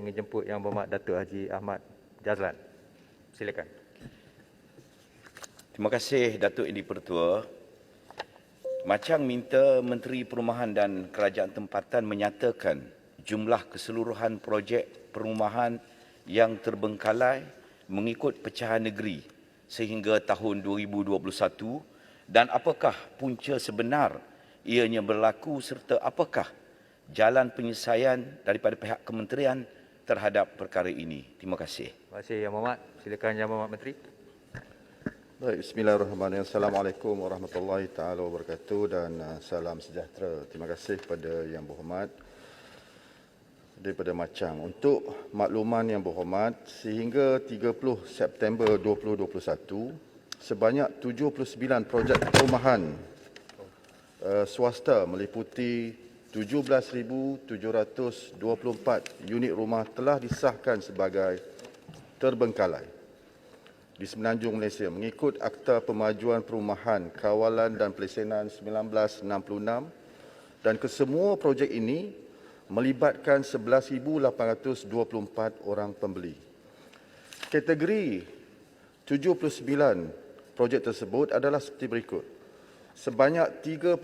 ingin jemput Yang Berhormat Datuk Haji Ahmad Jazlan. Silakan. Terima kasih Datuk Yang di-Pertua. Macang minta Menteri Perumahan dan Kerajaan Tempatan menyatakan jumlah keseluruhan projek perumahan yang terbengkalai mengikut pecahan negeri sehingga tahun 2021 dan apakah punca sebenar ianya berlaku serta apakah jalan penyelesaian daripada pihak kementerian terhadap perkara ini. Terima kasih. Terima kasih Yang Berhormat. Silakan Yang Berhormat Menteri. Baik, bismillahirrahmanirrahim. Assalamualaikum warahmatullahi taala wabarakatuh dan salam sejahtera. Terima kasih kepada Yang Berhormat daripada Macang. Untuk makluman Yang Berhormat, sehingga 30 September 2021, sebanyak 79 projek perumahan swasta meliputi 17,724 unit rumah telah disahkan sebagai terbengkalai di Semenanjung Malaysia mengikut Akta Pemajuan Perumahan, Kawalan dan Pelesenan 1966 dan kesemua projek ini melibatkan 11,824 orang pembeli. Kategori 79 projek tersebut adalah seperti berikut. Sebanyak 38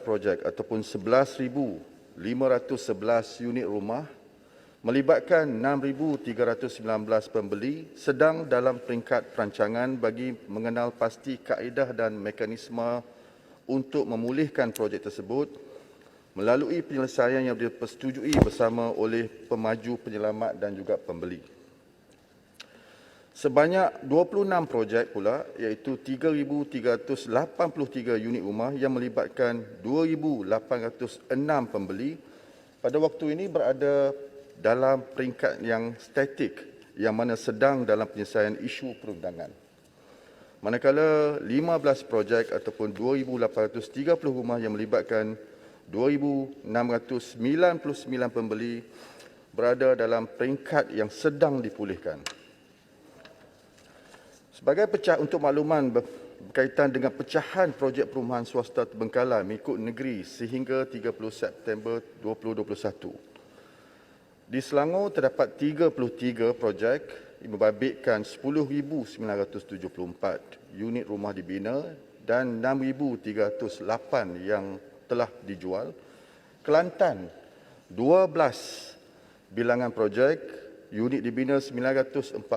projek ataupun 11,511 unit rumah melibatkan 6,319 pembeli sedang dalam peringkat perancangan bagi mengenal pasti kaedah dan mekanisme untuk memulihkan projek tersebut melalui penyelesaian yang dipersetujui bersama oleh pemaju penyelamat dan juga pembeli. Sebanyak 26 projek pula iaitu 3,383 unit rumah yang melibatkan 2,806 pembeli pada waktu ini berada dalam peringkat yang statik yang mana sedang dalam penyelesaian isu perundangan. Manakala 15 projek ataupun 2,830 rumah yang melibatkan 2,699 pembeli berada dalam peringkat yang sedang dipulihkan. Sebagai untuk makluman berkaitan dengan pecahan projek perumahan swasta terbengkalai mengikut negeri sehingga 30 September 2021. Di Selangor terdapat 33 projek yang membabitkan 10,974 unit rumah dibina dan 6,308 yang telah dijual. Kelantan 12 bilangan projek, unit dibina 946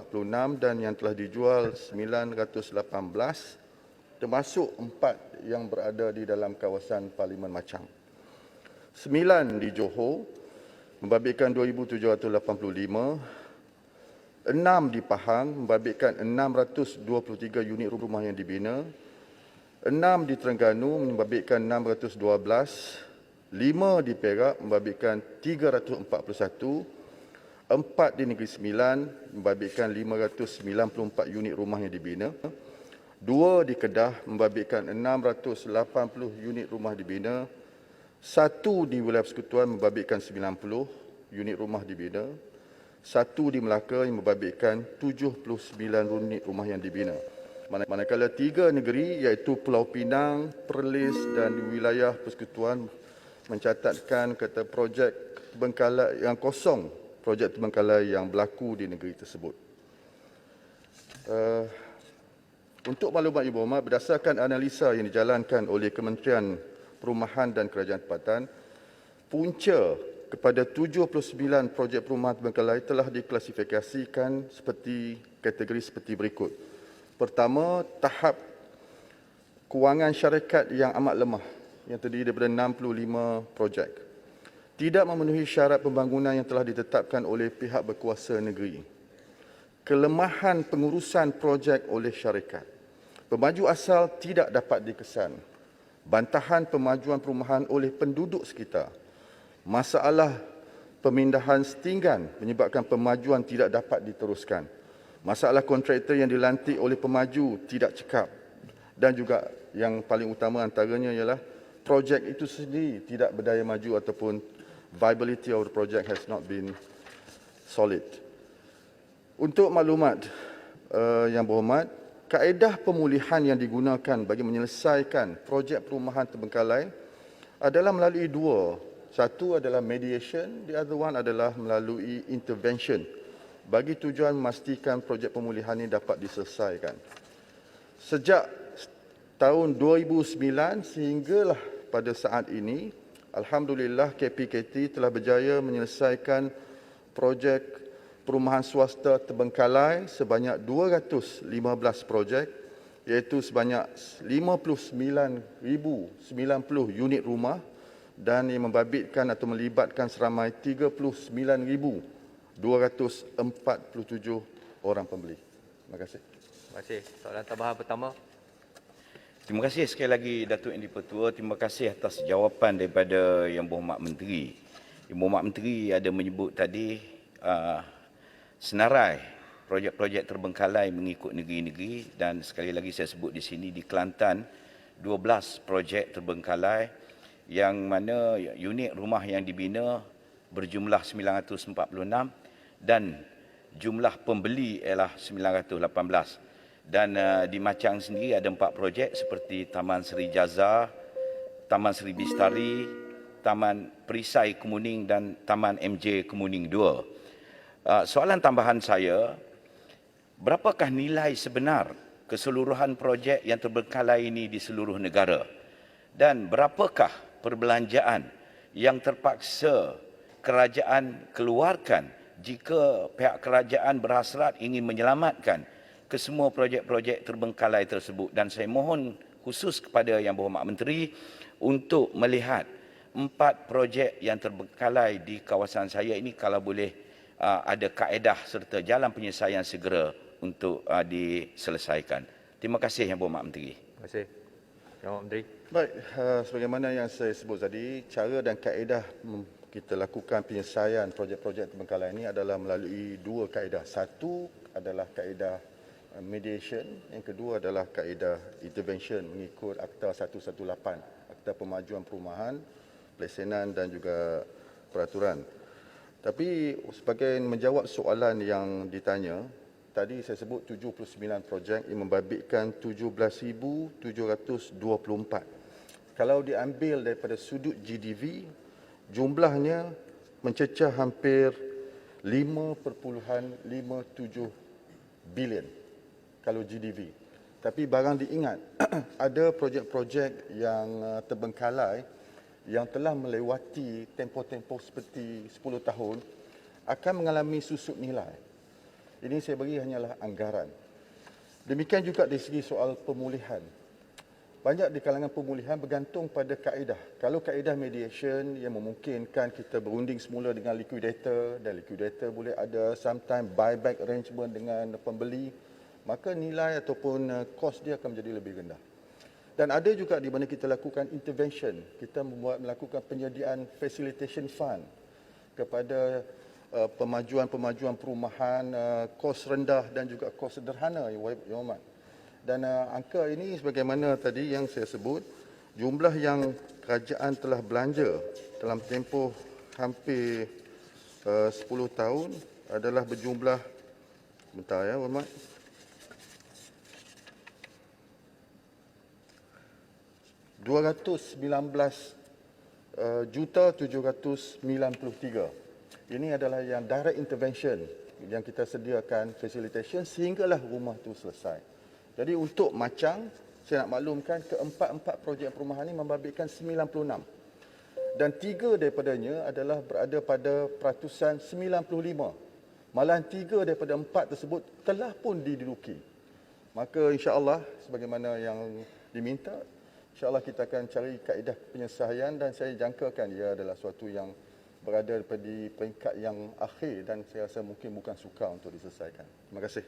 dan yang telah dijual 918 termasuk 4 yang berada di dalam kawasan Parlimen Macang. 9 di Johor membabitkan 2,785, 6 di Pahang membabitkan 623 unit rumah yang dibina, 6 di Terengganu membabitkan 612, 5 di Perak membabitkan 341, 4 di Negeri Sembilan membabitkan 594 unit rumah yang dibina, 2 di Kedah membabitkan 680 unit rumah dibina, 1 di wilayah persekutuan membabitkan 90 unit rumah dibina, 1 di Melaka yang membabitkan 79 unit rumah yang dibina. Manakala 3 negeri iaitu Pulau Pinang, Perlis dan di wilayah persekutuan mencatatkan kata projek terbengkalai yang kosong, projek terbengkalai yang berlaku di negeri tersebut. Untuk maklumat Ibu Berhormat, berdasarkan analisa yang dijalankan oleh Kementerian Perumahan dan Kerajaan Tempatan, punca kepada 79 projek perumahan terbengkalai telah diklasifikasikan seperti kategori seperti berikut. Pertama, tahap kewangan syarikat yang amat lemah yang terdiri daripada 65 projek. Tidak memenuhi syarat pembangunan yang telah ditetapkan oleh pihak berkuasa negeri. Kelemahan pengurusan projek oleh syarikat. Pemaju asal tidak dapat dikesan. Bantahan pemajuan perumahan oleh penduduk sekitar. Masalah pemindahan setinggan menyebabkan pemajuan tidak dapat diteruskan. Masalah kontraktor yang dilantik oleh pemaju tidak cekap. Dan juga yang paling utama antaranya ialah projek itu sendiri tidak berdaya maju ataupun viability of the project has not been solid. Untuk maklumat Yang Berhormat, kaedah pemulihan yang digunakan bagi menyelesaikan projek perumahan terbengkalai adalah melalui 2 Satu adalah mediation, the other one adalah melalui intervention bagi tujuan memastikan projek pemulihan ini dapat diselesaikan. Sejak tahun 2009 sehinggalah pada saat ini, alhamdulillah KPKT telah berjaya menyelesaikan projek perumahan swasta terbengkalai sebanyak 215 projek, iaitu sebanyak 59,090 unit rumah dan yang membabitkan atau melibatkan seramai 39,247 orang pembeli. Terima kasih. Terima kasih. Soalan tambahan pertama. Terima kasih sekali lagi Datuk Yang di-Pertua. Terima kasih atas jawapan daripada Yang Berhormat Menteri. Yang Berhormat Menteri ada menyebut tadi senarai projek-projek terbengkalai mengikut negeri-negeri, dan sekali lagi saya sebut di sini di Kelantan 12 projek terbengkalai yang mana unit rumah yang dibina berjumlah 946 dan jumlah pembeli ialah 918. Dan di Machang sendiri ada 4 projek seperti Taman Seri Jaza, Taman Seri Bistari, Taman Perisai Kemuning dan Taman MJ Kemuning 2. Soalan tambahan saya, berapakah nilai sebenar keseluruhan projek yang terbengkalai ini di seluruh negara? Dan berapakah perbelanjaan yang terpaksa kerajaan keluarkan jika pihak kerajaan berhasrat ingin menyelamatkan kesemua projek-projek terbengkalai tersebut? Dan saya mohon khusus kepada Yang Berhormat Menteri untuk melihat 4 projek yang terbengkalai di kawasan saya ini, kalau boleh ada kaedah serta jalan penyelesaian segera untuk diselesaikan. Terima kasih Yang Berhormat Menteri. Terima kasih. Yang Berhormat Menteri. Baik, sebagaimana yang saya sebut tadi, cara dan kaedah kita lakukan penyelesaian projek-projek terbengkalai ini adalah melalui 2 kaedah. Satu adalah kaedah mediation, yang kedua adalah kaedah intervention mengikut Akta 118, Akta Pemajuan Perumahan, Pelesenan dan juga Peraturan. Tapi sebagai menjawab soalan yang ditanya, tadi saya sebut 79 projek yang membabitkan 17,724. Kalau diambil daripada sudut GDV, jumlahnya mencecah hampir 5.57 bilion kalau GDV. Tapi barang diingat, ada projek-projek yang terbengkalai yang telah melewati tempoh-tempoh seperti 10 tahun akan mengalami susut nilai. Ini saya bagi hanyalah anggaran. Demikian juga dari segi soal pemulihan. Banyak di kalangan pemulihan bergantung pada kaedah. Kalau kaedah mediation yang memungkinkan kita berunding semula dengan liquidator dan liquidator boleh ada sometimes buyback arrangement dengan pembeli, maka nilai ataupun kos dia akan menjadi lebih rendah. Dan ada juga di mana kita lakukan intervention. Kita melakukan penyediaan facilitation fund kepada pemajuan-pemajuan perumahan, kos rendah dan juga kos sederhana, Yang Hormat. Dan angka ini sebagaimana tadi yang saya sebut, jumlah yang kerajaan telah belanja dalam tempoh hampir 10 tahun adalah berjumlah, bentar ya, Hormat, $219,793. Ini adalah yang direct intervention yang kita sediakan facilitation sehinggalah rumah itu selesai. Jadi untuk Machang, saya nak maklumkan keempat-empat projek perumahan ini membabitkan 96. Dan 3 daripadanya adalah berada pada peratusan 95. Malahan 3 daripada 4 tersebut telah pun diduduki. Maka insya-Allah sebagaimana yang diminta, insya-Allah kita akan cari kaedah penyelesaian dan saya jangkakan ia adalah suatu yang berada di peringkat yang akhir dan saya rasa mungkin bukan sukar untuk diselesaikan. Terima kasih.